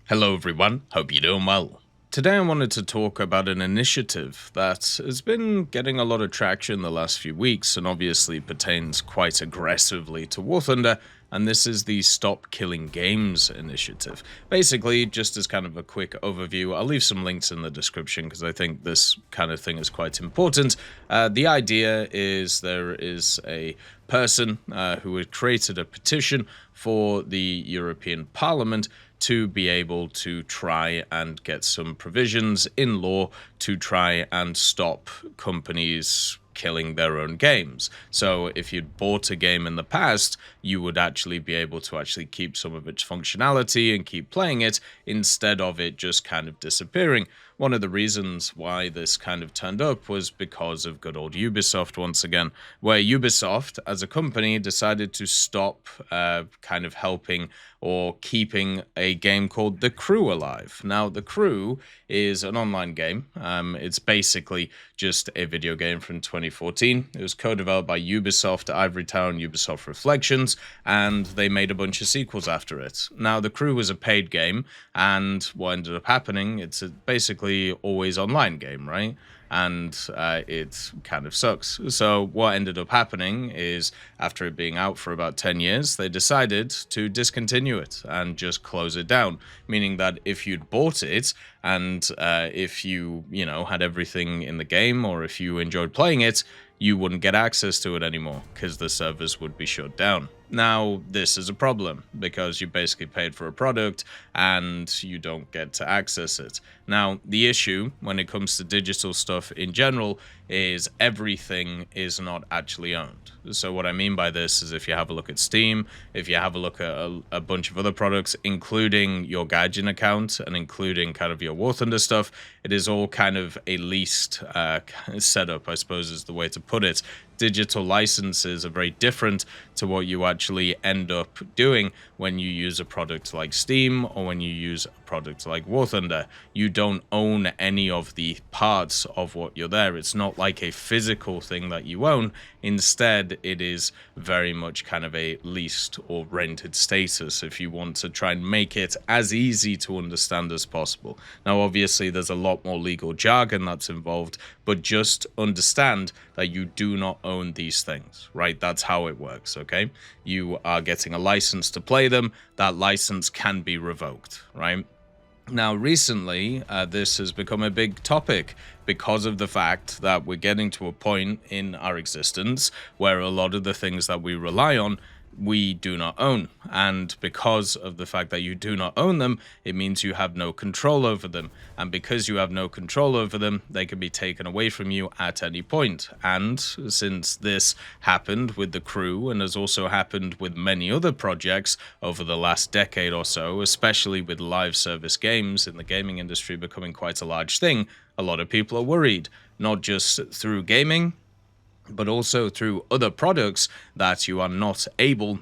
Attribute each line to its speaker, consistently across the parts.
Speaker 1: Hello everyone, hope you're doing well. Today I wanted to talk about an initiative that has been getting a lot of traction the last few weeks and obviously pertains quite aggressively to War Thunder, and this is the Stop Killing Games initiative. Basically, just as kind of a quick overview, I'll leave some links in the description because I think this kind of thing is quite important. The idea is there is a person who had created a petition for the European Parliament to be able to try and get some provisions in law to try and stop companies killing their own games. So if you'd bought a game in the past, you would actually be able to actually keep some of its functionality and keep playing it instead of it just kind of disappearing. One of the reasons why this kind of turned up was because of good old Ubisoft once again, where Ubisoft as a company decided to stop kind of helping or keeping a game called The Crew alive. Now, The Crew is an online game. It's basically just a video game from 2014. It was co-developed by Ubisoft, Ivory Town, Ubisoft Reflections, and they made a bunch of sequels after it. Now, The Crew was a paid game, and what ended up happening, it's basically always online game, right? And it kind of sucks. So what ended up happening is after it being out for about 10 years, they decided to discontinue it and just close it down, meaning that if you'd bought it and if you had everything in the game or if you enjoyed playing it, you wouldn't get access to it anymore because the servers would be shut down. Now, this is a problem because you basically paid for a product and you don't get to access it. Now, the issue when it comes to digital stuff in general is everything is not actually owned. So what I mean by this is if you have a look at Steam, if you have a look at a bunch of other products, including your Gaijin account and including kind of your War Thunder stuff, it is all kind of a leased setup, I suppose is the way to put it. Digital licenses are very different to what you actually end up doing when you use a product like Steam or when you use a product like War Thunder. You don't own any of the parts of what you're there. It's not like a physical thing that you own. Instead, it is very much kind of a leased or rented status if you want to try and make it as easy to understand as possible. Now, obviously, there's a lot more legal jargon that's involved, but just understand that you do not own these things, right? That's how it works, okay? You are getting a license to play them. That license can be revoked, right? Now, recently, this has become a big topic because of the fact that we're getting to a point in our existence where a lot of the things that we rely on we do not own. And because of the fact that you do not own them, it means you have no control over them. And because you have no control over them, they can be taken away from you at any point. And since this happened with The Crew and has also happened with many other projects over the last decade or so, especially with live service games in the gaming industry becoming quite a large thing, a lot of people are worried, not just through gaming, but also through other products that you are not able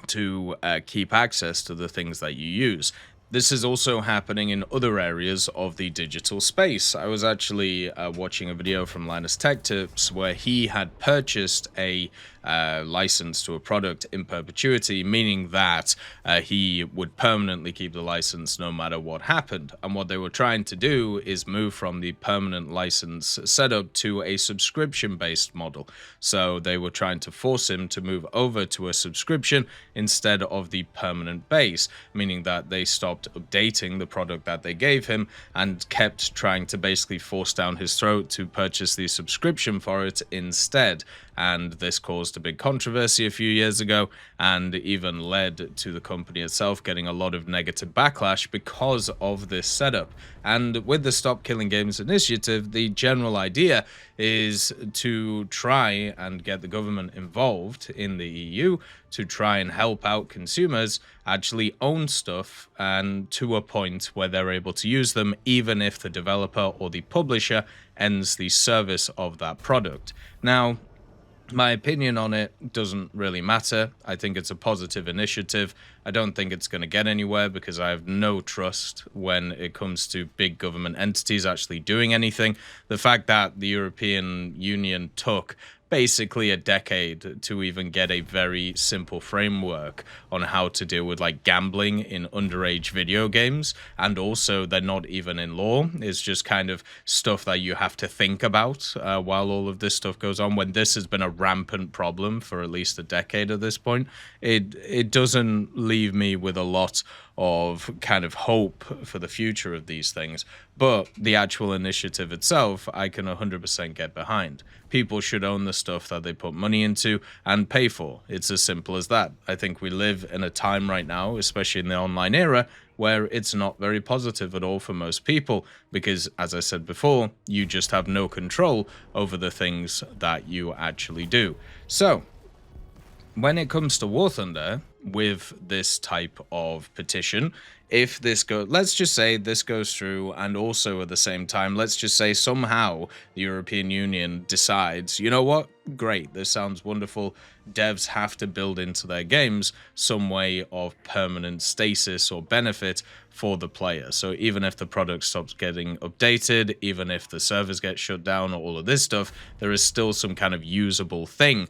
Speaker 1: to keep access to the things that you use. This is also happening in other areas of the digital space. I was actually watching a video from Linus Tech Tips where he had purchased a license to a product in perpetuity, meaning that he would permanently keep the license no matter what happened. And what they were trying to do is move from the permanent license setup to a subscription-based model. So they were trying to force him to move over to a subscription instead of the permanent base, meaning that they stopped updating the product that they gave him and kept trying to basically force down his throat to purchase the subscription for it instead. And this caused a big controversy a few years ago and even led to the company itself getting a lot of negative backlash because of this setup. And with the Stop Killing Games initiative, the general idea is to try and get the government involved in the EU to try and help out consumers actually own stuff and to a point where they're able to use them even if the developer or the publisher ends the service of that product. Now, my opinion on it doesn't really matter. I think it's a positive initiative. I don't think it's going to get anywhere because I have no trust when it comes to big government entities actually doing anything. The fact that the European Union took basically a decade to even get a very simple framework on how to deal with like gambling in underage video games. And also they're not even in law. It's just kind of stuff that you have to think about while all of this stuff goes on. When this has been a rampant problem for at least a decade at this point, it doesn't leave me with a lot of kind of hope for the future of these things. But the actual initiative itself, I can 100% get behind. People should own the stuff that they put money into and pay for. It's as simple as that. I think we live in a time right now, especially in the online era, where it's not very positive at all for most people because, as I said before, you just have no control over the things that you actually do. So, when it comes to War Thunder, with this type of petition, if this let's just say this goes through, and also at the same time, let's just say somehow the European Union decides, you know what, great, this sounds wonderful, devs have to build into their games some way of permanent stasis or benefit for the player. So even if the product stops getting updated, even if the servers get shut down or all of this stuff, there is still some kind of usable thing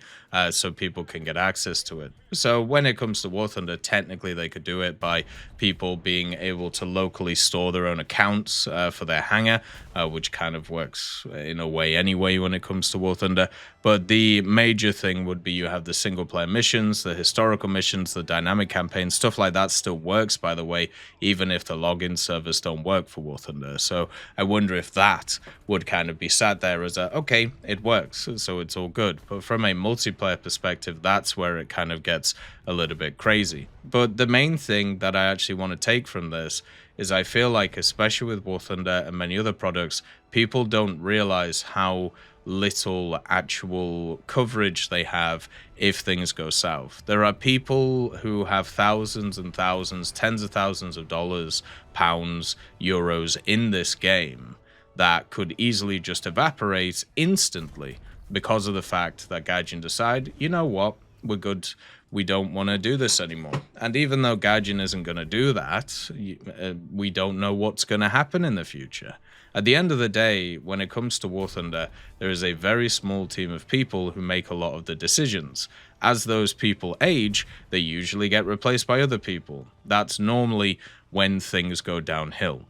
Speaker 1: so people can get access to it. So when it comes to War Thunder, technically they could do it by people being able to locally store their own accounts for their hangar, which kind of works in a way anyway when it comes to War Thunder. But the major thing would be you have the single player missions, the historical missions, the dynamic campaigns, stuff like that still works, by the way, even if the login servers don't work for War Thunder. So I wonder if that would kind of be sat there as a, okay, it works, so it's all good. But from a multiplayer perspective, that's where it kind of gets a little bit crazy. But the main thing that I actually want to take from this is I feel like, especially with War Thunder and many other products, people don't realize how little actual coverage they have if things go south. There are people who have thousands and thousands, tens of thousands of dollars, pounds, euros in this game that could easily just evaporate instantly because of the fact that Gaijin decide, you know what, we're good, we don't want to do this anymore. And even though Gaijin isn't going to do that, we don't know what's going to happen in the future. At the end of the day, when it comes to War Thunder, there is a very small team of people who make a lot of the decisions. As those people age, they usually get replaced by other people. That's normally when things go downhill.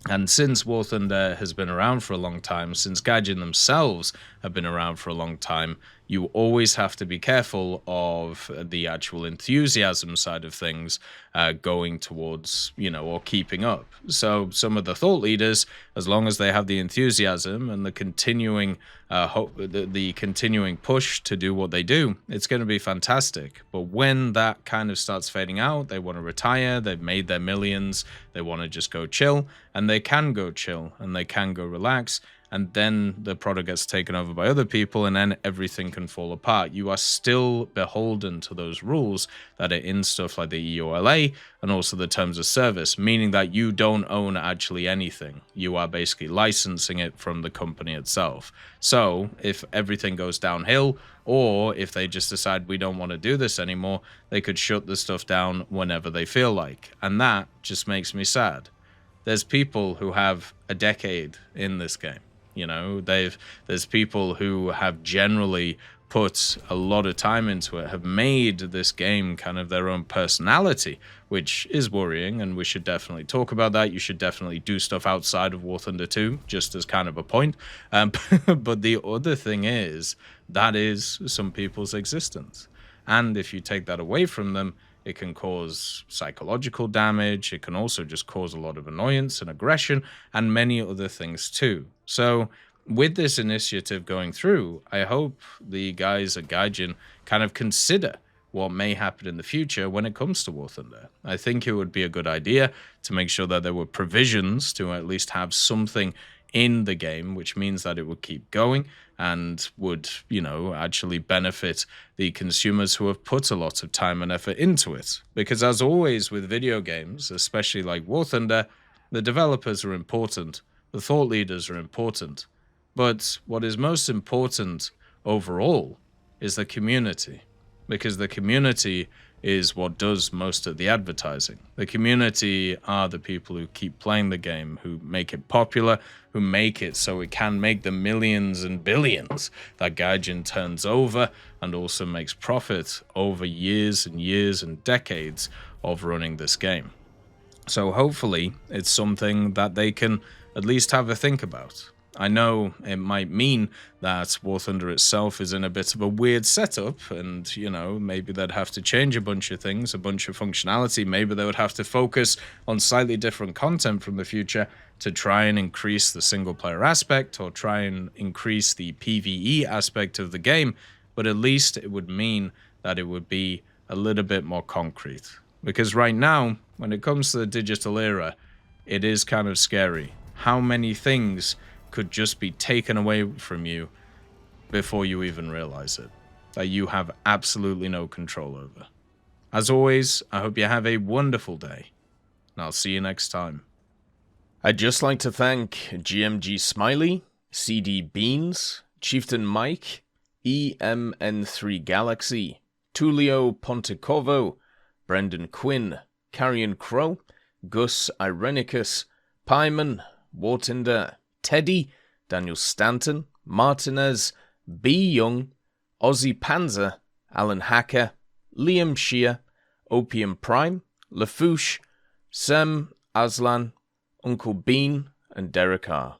Speaker 1: And since War Thunder has been around for a long time, since Gaijin themselves have been around for a long time, you always have to be careful of the actual enthusiasm side of things going towards, or keeping up. So some of the thought leaders, as long as they have the enthusiasm and the continuing the continuing push to do what they do, it's going to be fantastic. But when that kind of starts fading out, they want to retire, they've made their millions, they want to just go chill, and they can go chill and they can go relax. And then the product gets taken over by other people, and then everything can fall apart. You are still beholden to those rules that are in stuff like the EULA and also the terms of service, meaning that you don't own actually anything. You are basically licensing it from the company itself. So if everything goes downhill, or if they just decide we don't want to do this anymore, they could shut the stuff down whenever they feel like. And that just makes me sad. There's people who have a decade in this game. There's people who have generally put a lot of time into it, have made this game kind of their own personality, which is worrying, and we should definitely talk about that. You should definitely do stuff outside of War Thunder 2, just as kind of a point. But the other thing is, that is some people's existence. And if you take that away from them, it can cause psychological damage. It can also just cause a lot of annoyance and aggression and many other things too. So with this initiative going through, I hope the guys at Gaijin kind of consider what may happen in the future when it comes to War Thunder. I think it would be a good idea to make sure that there were provisions to at least have something in the game, which means that it would keep going and would, actually benefit the consumers who have put a lot of time and effort into it. Because as always with video games, especially like War Thunder, the developers are important, the thought leaders are important, but what is most important overall is the community. Because the community is what does most of the advertising. The community are the people who keep playing the game, who make it popular, who make it so it can make the millions and billions that Gaijin turns over, and also makes profit over years and years and decades of running this game. So hopefully it's something that they can at least have a think about. I know it might mean that War Thunder itself is in a bit of a weird setup, and, maybe they'd have to change a bunch of things, a bunch of functionality. Maybe they would have to focus on slightly different content from the future to try and increase the single-player aspect, or try and increase the PvE aspect of the game, but at least it would mean that it would be a little bit more concrete. Because right now, when it comes to the digital era, it is kind of scary how many things could just be taken away from you before you even realize it, that you have absolutely no control over. As always, I hope you have a wonderful day, and I'll see you next time. I'd just like to thank GMG Smiley, CD Beans, Chieftain Mike, EMN3 Galaxy, Tulio Pontecorvo, Brendan Quinn, Carrion Crow, Gus Irenicus, Pyman, Wartinder, Teddy, Daniel Stanton, Martinez, B. Young, Ozzy Panzer, Alan Hacker, Liam Shear, Opium Prime, Lafouche, Sem, Aslan, Uncle Bean, and Derek R.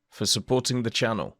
Speaker 1: for supporting the channel.